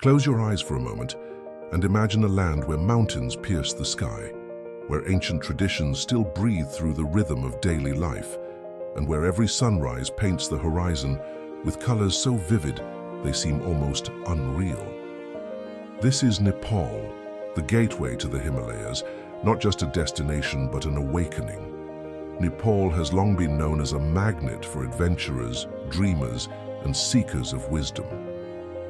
Close your eyes for a moment and imagine a land where mountains pierce the sky, where ancient traditions still breathe through the rhythm of daily life, and where every sunrise paints the horizon with colors so vivid they seem almost unreal. This is Nepal, the gateway to the Himalayas, not just a destination but an awakening. Nepal has long been known as a magnet for adventurers, dreamers, and seekers of wisdom.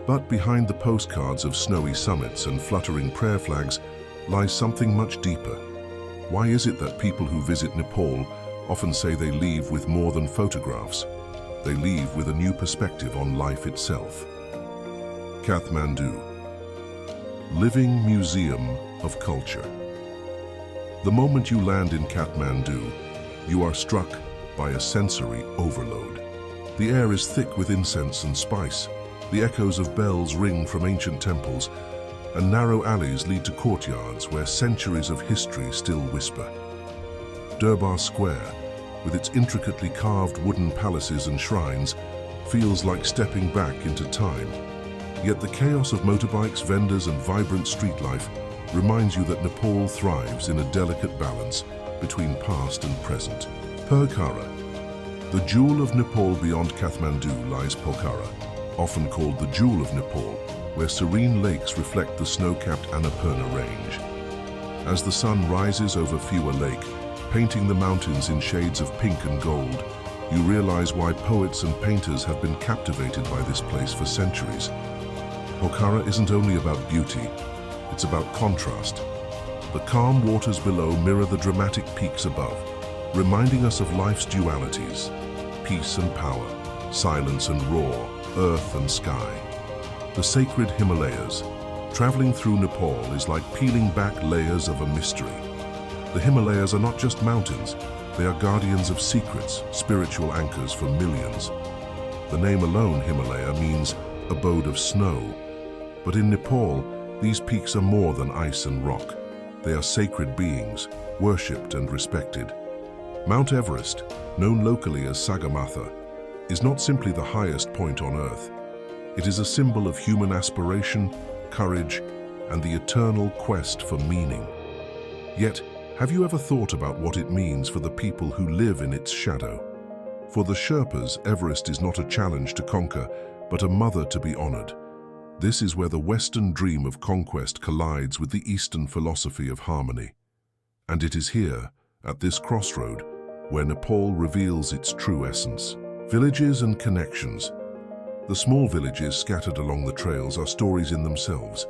But behind the postcards of snowy summits and fluttering prayer flags lies something much deeper. Why is it that people who visit Nepal often say they leave with more than photographs? They leave with a new perspective on life itself. Kathmandu, living museum of culture. The moment you land in Kathmandu, you are struck by a sensory overload. The air is thick with incense and spice. The echoes of bells ring from ancient temples, and narrow alleys lead to courtyards where centuries of history still whisper. Durbar Square, with its intricately carved wooden palaces and shrines, feels like stepping back into time. Yet the chaos of motorbikes, vendors, and vibrant street life reminds you that Nepal thrives in a delicate balance between past and present. Pokhara. The jewel of Nepal beyond Kathmandu lies Pokhara, often called the Jewel of Nepal, where serene lakes reflect the snow-capped Annapurna range. As the sun rises over Fiwa Lake, painting the mountains in shades of pink and gold, you realize why poets and painters have been captivated by this place for centuries. Pokhara isn't only about beauty, it's about contrast. The calm waters below mirror the dramatic peaks above, reminding us of life's dualities: peace and power, silence and roar, earth and sky. The sacred Himalayas. Traveling through Nepal is like peeling back layers of a mystery. The Himalayas are not just mountains, they are guardians of secrets, spiritual anchors for millions. The name alone, Himalaya, means abode of snow. But in Nepal, these peaks are more than ice and rock. They are sacred beings, worshipped and respected. Mount Everest, known locally as Sagarmatha, is not simply the highest point on Earth. It is a symbol of human aspiration, courage, and the eternal quest for meaning. Yet, have you ever thought about what it means for the people who live in its shadow? For the Sherpas, Everest is not a challenge to conquer, but a mother to be honored. This is where the Western dream of conquest collides with the Eastern philosophy of harmony. And it is here, at this crossroad, where Nepal reveals its true essence. Villages and connections. The small villages scattered along the trails are stories in themselves.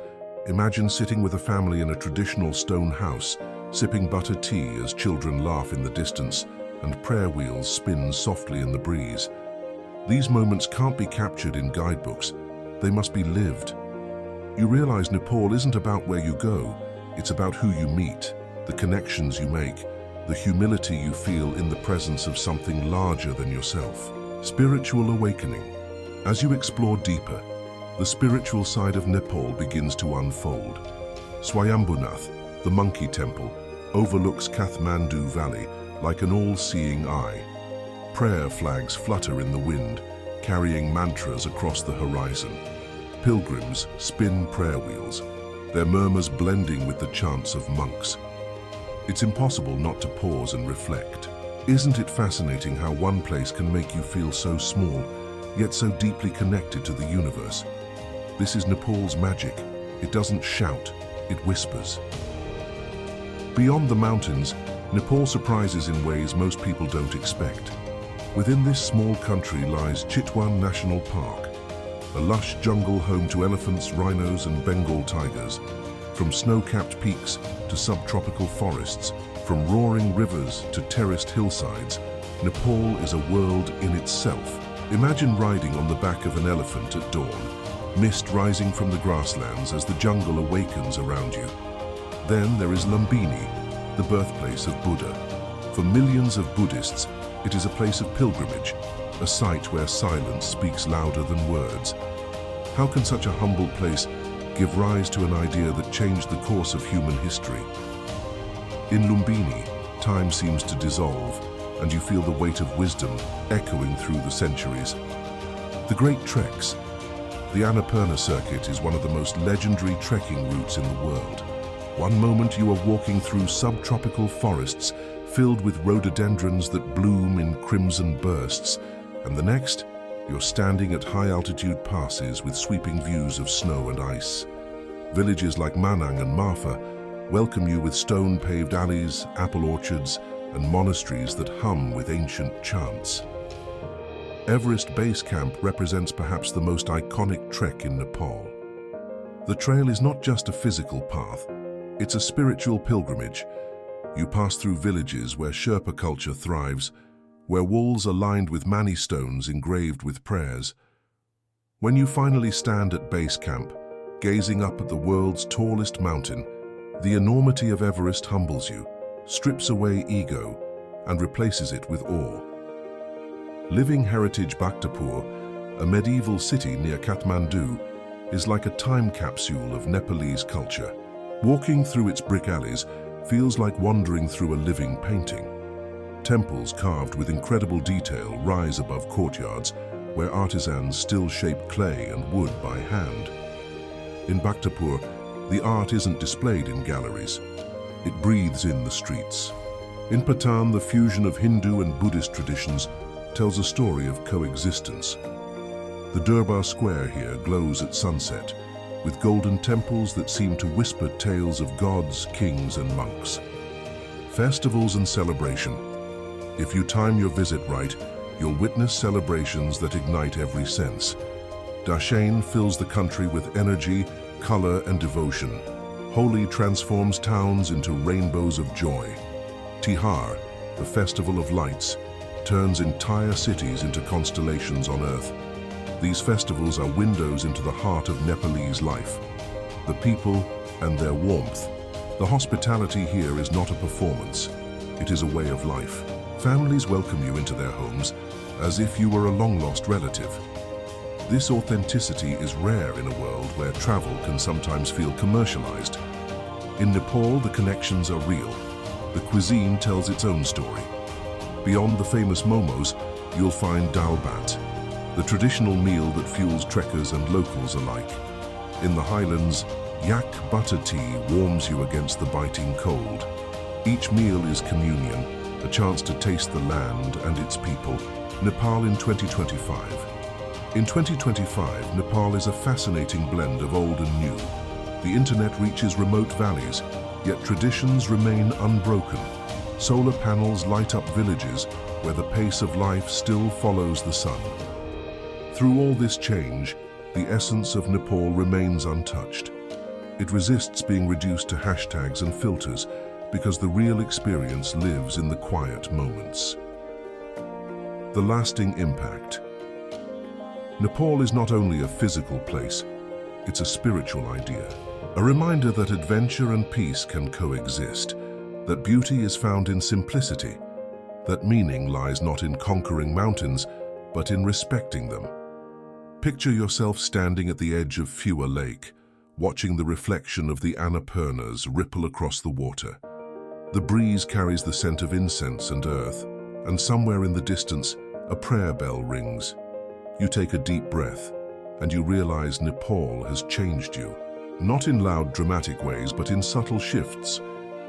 Imagine sitting with a family in a traditional stone house, sipping butter tea as children laugh in the distance and prayer wheels spin softly in the breeze. These moments can't be captured in guidebooks. They must be lived. You realize Nepal isn't about where you go, it's about who you meet, the connections you make, the humility you feel in the presence of something larger than yourself. Spiritual awakening. As you explore deeper, the spiritual side of Nepal begins to unfold. Swayambhunath, the monkey temple, overlooks Kathmandu Valley like an all-seeing eye. Prayer flags flutter in the wind, carrying mantras across the horizon. Pilgrims spin prayer wheels, their murmurs blending with the chants of monks. It's impossible not to pause and reflect. Isn't it fascinating how one place can make you feel so small, yet so deeply connected to the universe? This is Nepal's magic. It doesn't shout, it whispers. Beyond the mountains, Nepal surprises in ways most people don't expect. Within this small country lies Chitwan National Park, a lush jungle home to elephants, rhinos, and Bengal tigers. From snow-capped peaks to subtropical forests, from roaring rivers to terraced hillsides, Nepal is a world in itself. Imagine riding on the back of an elephant at dawn, mist rising from the grasslands as the jungle awakens around you. Then there is Lumbini, the birthplace of Buddha. For millions of Buddhists, it is a place of pilgrimage, a site where silence speaks louder than words. How can such a humble place give rise to an idea that changed the course of human history? In Lumbini, time seems to dissolve, and you feel the weight of wisdom echoing through the centuries. The Great Treks. The Annapurna circuit is one of the most legendary trekking routes in the world. One moment you are walking through subtropical forests filled with rhododendrons that bloom in crimson bursts, and the next, you're standing at high-altitude passes with sweeping views of snow and ice. Villages like Manang and Marfa welcome you with stone-paved alleys, apple orchards, and monasteries that hum with ancient chants. Everest Base Camp represents perhaps the most iconic trek in Nepal. The trail is not just a physical path, it's a spiritual pilgrimage. You pass through villages where Sherpa culture thrives, where walls are lined with mani stones engraved with prayers. When you finally stand at base camp, gazing up at the world's tallest mountain, the enormity of Everest humbles you, strips away ego, and replaces it with awe. Living Heritage Bhaktapur, a medieval city near Kathmandu, is like a time capsule of Nepalese culture. Walking through its brick alleys feels like wandering through a living painting. Temples carved with incredible detail rise above courtyards where artisans still shape clay and wood by hand. In Bhaktapur, the art isn't displayed in galleries. It breathes in the streets. In Patan, the fusion of Hindu and Buddhist traditions tells a story of coexistence. The Durbar Square here glows at sunset, with golden temples that seem to whisper tales of gods, kings, and monks. Festivals and celebration. If you time your visit right, you'll witness celebrations that ignite every sense. Dashain fills the country with energy, color, and devotion. Holi transforms towns into rainbows of joy. Tihar, the festival of lights, turns entire cities into constellations on earth. These festivals are windows into the heart of Nepalese life, the people and their warmth. The hospitality here is not a performance, it is a way of life. Families welcome you into their homes as if you were a long-lost relative. This authenticity is rare in a world where travel can sometimes feel commercialized. In Nepal, the connections are real. The cuisine tells its own story. Beyond the famous momos, you'll find dal bhat, the traditional meal that fuels trekkers and locals alike. In the highlands, yak butter tea warms you against the biting cold. Each meal is communion, a chance to taste the land and its people. Nepal in 2025. In 2025, Nepal is a fascinating blend of old and new. The internet reaches remote valleys, yet traditions remain unbroken. Solar panels light up villages where the pace of life still follows the sun. Through all this change, the essence of Nepal remains untouched. It resists being reduced to hashtags and filters because the real experience lives in the quiet moments. The lasting impact. Nepal is not only a physical place, it's a spiritual idea. A reminder that adventure and peace can coexist, that beauty is found in simplicity, that meaning lies not in conquering mountains, but in respecting them. Picture yourself standing at the edge of Phua Lake, watching the reflection of the Annapurnas ripple across the water. The breeze carries the scent of incense and earth, and somewhere in the distance, a prayer bell rings. You take a deep breath, and you realize Nepal has changed you. Not in loud, dramatic ways, but in subtle shifts,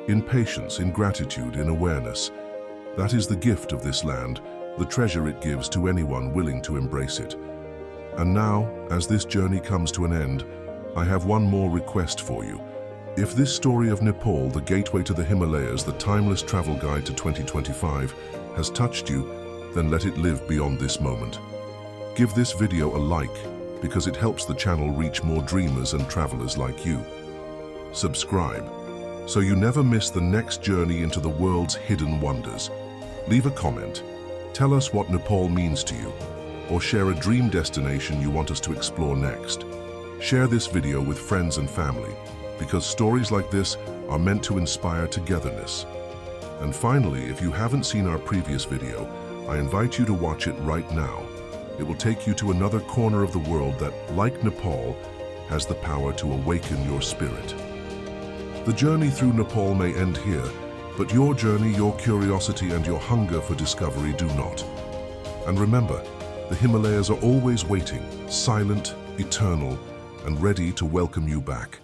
in patience, in gratitude, in awareness. That is the gift of this land, the treasure it gives to anyone willing to embrace it. And now, as this journey comes to an end, I have one more request for you. If this story of Nepal, the gateway to the Himalayas, the timeless travel guide to 2025, has touched you, then let it live beyond this moment. Give this video a like, because it helps the channel reach more dreamers and travelers like you. Subscribe, so you never miss the next journey into the world's hidden wonders. Leave a comment, tell us what Nepal means to you, or share a dream destination you want us to explore next. Share this video with friends and family, because stories like this are meant to inspire togetherness. And finally, if you haven't seen our previous video, I invite you to watch it right now. It will take you to another corner of the world that, like Nepal, has the power to awaken your spirit. The journey through Nepal may end here, but your journey, your curiosity, and your hunger for discovery do not. And remember, the Himalayas are always waiting, silent, eternal, and ready to welcome you back.